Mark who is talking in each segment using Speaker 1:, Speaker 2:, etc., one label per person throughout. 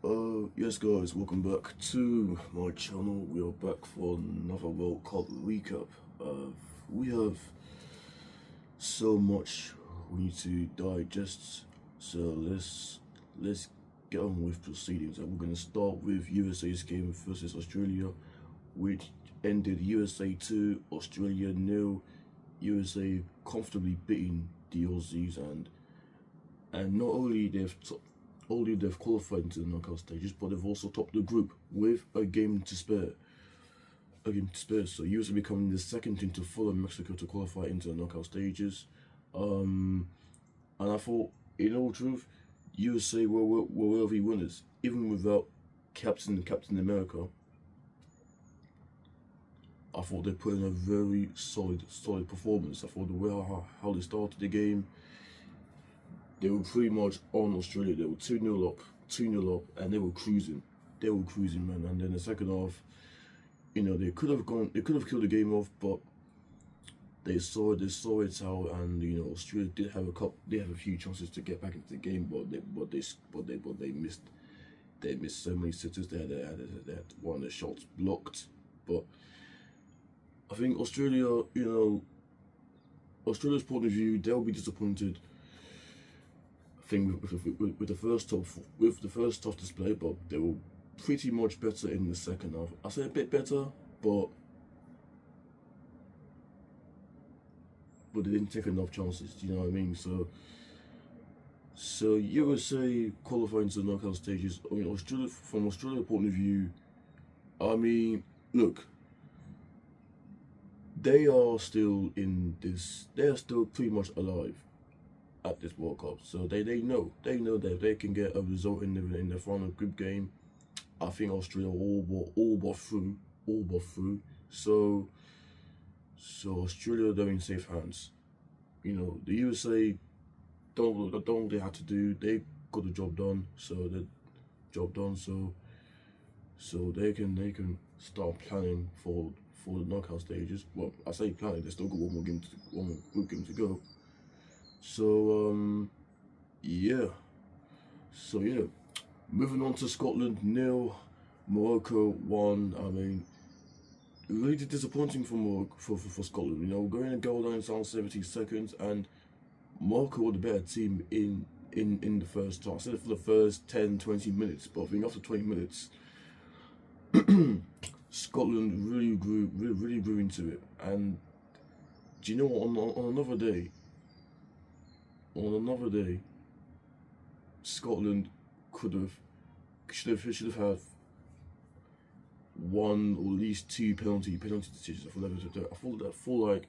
Speaker 1: Yes guys, welcome back to my channel. We are back for another World Cup recap. We have so much we need to digest, so let's get on with proceedings. And we're gonna start with USA's game versus Australia, which ended USA 2, Australia 0. USA comfortably beating the Aussies, and not only they've qualified into the knockout stages, but they've also topped the group with a game to spare. So USA becoming the second team to follow Mexico to qualify into the knockout stages. And I thought, in all truth, USA were worthy winners, even without Captain America. I thought they put in a very solid performance. I thought the way how they started the game, they were pretty much on Australia. They were 2-0 up, and they were cruising. Man. And then the second half, they could have killed the game off, but they saw it out, and Australia did have a few chances to get back into the game, but they missed. They missed so many sitters. They had one of the shots blocked, but I think Australia, Australia's point of view, they'll be disappointed. I think with the first tough display, but they were pretty much better in the second half. I say a bit better, but they didn't take enough chances. Do you know what I mean? So USA qualifying to the knockout stages. I mean, from Australia's point of view, I mean, look. They are still pretty much alive at this World Cup. So they know that they can get a result in the final group game. I think Australia all but through. So Australia, they're in safe hands. The USA don't they had to do. They got the job done. So they can start planning for the knockout stages. Well, I say planning, they still got one more group game to go. So yeah. Moving on to Scotland 0, Morocco 1. I mean, really disappointing for Scotland. Going and goal down in 70 seconds, and Morocco were the better team in the first half. I said it for the first 10-20 minutes, but I think after 20 minutes Scotland really grew into it. And do you know what? On another day, Scotland should have had one or at least two penalty decisions. I feel like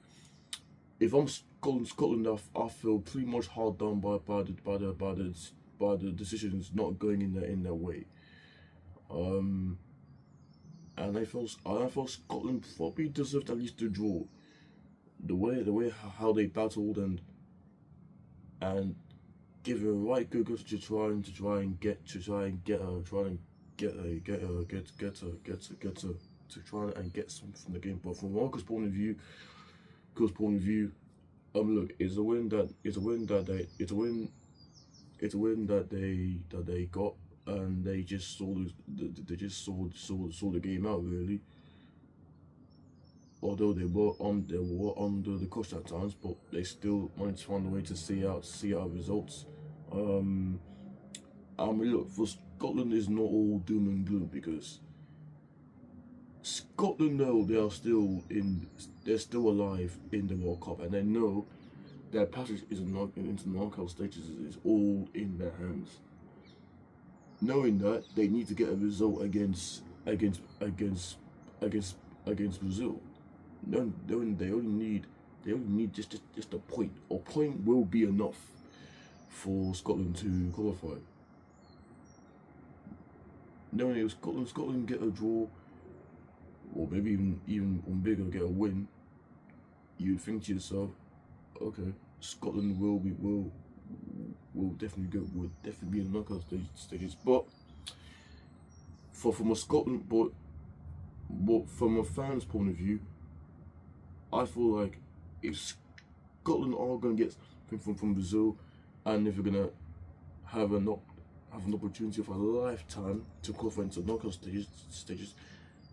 Speaker 1: if I'm Scotland, I feel pretty much hard done by the decisions not going in their way. And I felt Scotland probably deserved at least a draw. The way how they battled and give it a right good go to try and get some from the game. But from Morocco's point of view, look, it's a win that they got, and they just saw the game out, really. Although they were under the cosh at times, but they still managed to find a way to see out results. I mean, look, for Scotland, is not all doom and gloom, because Scotland know they're still alive in the World Cup, and they know their passage into knockout stages is all in their hands. Knowing that, they need to get a result against Brazil. Knowing they only need just a point. A point will be enough for Scotland to qualify. Knowing if Scotland get a draw, or maybe even on bigger get a win, you'd think to yourself, okay, Scotland will definitely be in the knockout stages. But from a fan's point of view, I feel like if Scotland are going to get something from Brazil, and if we're going to have have an opportunity of a lifetime to qualify into knockout stages,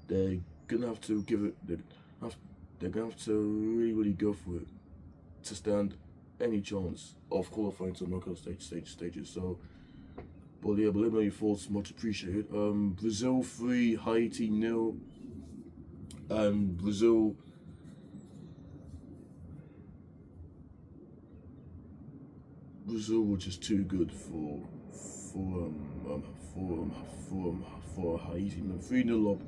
Speaker 1: they're gonna have to give it. They're gonna have to really go for it to stand any chance of qualifying to knockout stages. So, but yeah, but let me know your thoughts. Much appreciated. Brazil 3, Haiti 0, and Brazil. Brazil were just too good for Haiti. 3-0 up,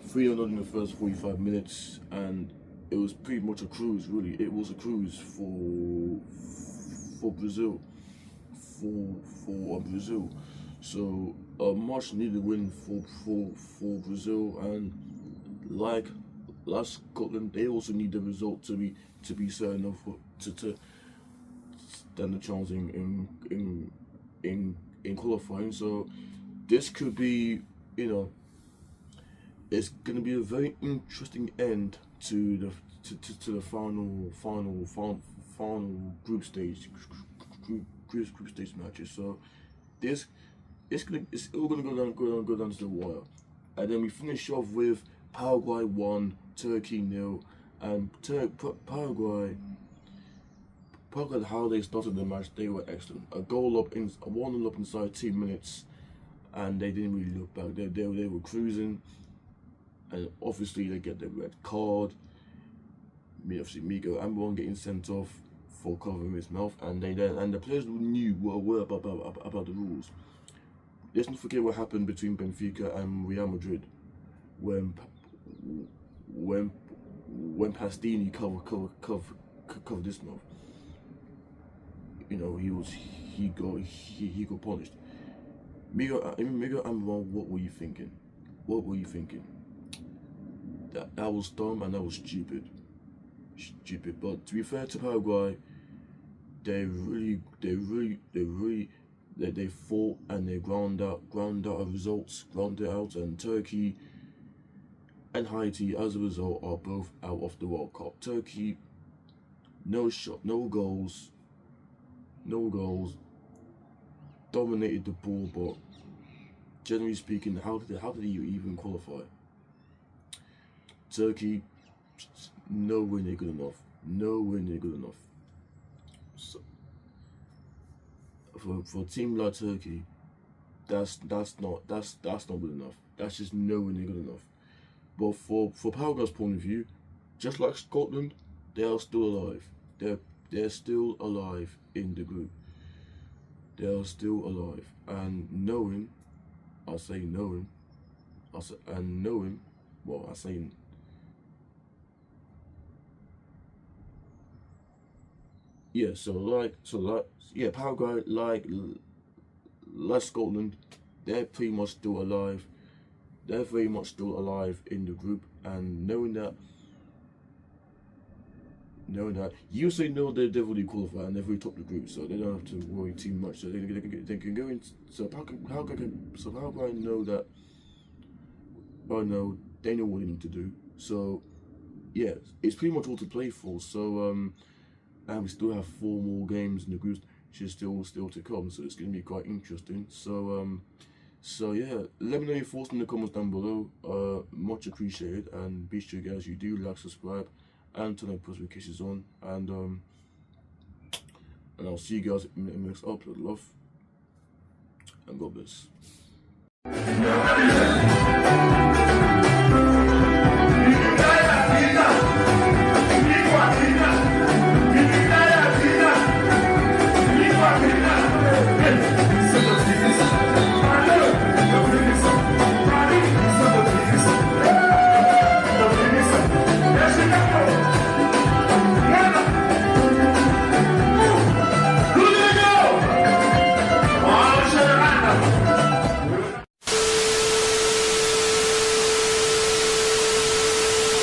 Speaker 1: 3-0 in the first 45 minutes, and it was pretty much a cruise. Really, it was a cruise for Brazil, for Brazil. So a much needed win for Brazil, and like Scotland, they also need the result to be certain of to stand a chance in qualifying. So this could be, it's going to be a very interesting end to the final group stage matches. So this it's all gonna go down to the wire, and then we finish off with Paraguay 1, Turkey 0, and Paraguay. How they started the match, they were excellent. A 1-0 up inside 2 minutes, and they didn't really look back. They were cruising, and obviously they get the red card. Obviously Miguel Amiron getting sent off for covering his mouth, and the players knew what were about the rules. Let's not forget what happened between Benfica and Real Madrid when Pastini covered his mouth. He got punished. Miguel Amiron, what were you thinking? That was dumb and that was stupid. But to be fair to Paraguay, they fought and they ground out results, and Turkey and Haiti as a result are both out of the World Cup. Turkey, no goals, dominated the ball, but generally speaking, how did you even qualify? Turkey, nowhere near good enough. So, for a team like Turkey, that's not good enough. That's just nowhere near good enough. But for Paraguay's point of view, just like Scotland, they are still alive. They're still alive in the group. They are still alive, and Paraguay, like Scotland, they're pretty much still alive. They're very much still alive in the group, and knowing that USA know they'll definitely qualify and they've already topped the group, so they don't have to worry too much. So they can go in. So Paraguay know that. I know they know what they need to do. So yeah, it's pretty much all to play for. So and we still have 4 more games in the group, which is still to come. So it's going to be quite interesting. So yeah, let me know your thoughts in the comments down below. Much appreciated, and be sure guys you do like, subscribe, and turn on post notifications on, and I'll see you guys in the next upload. Love and God bless.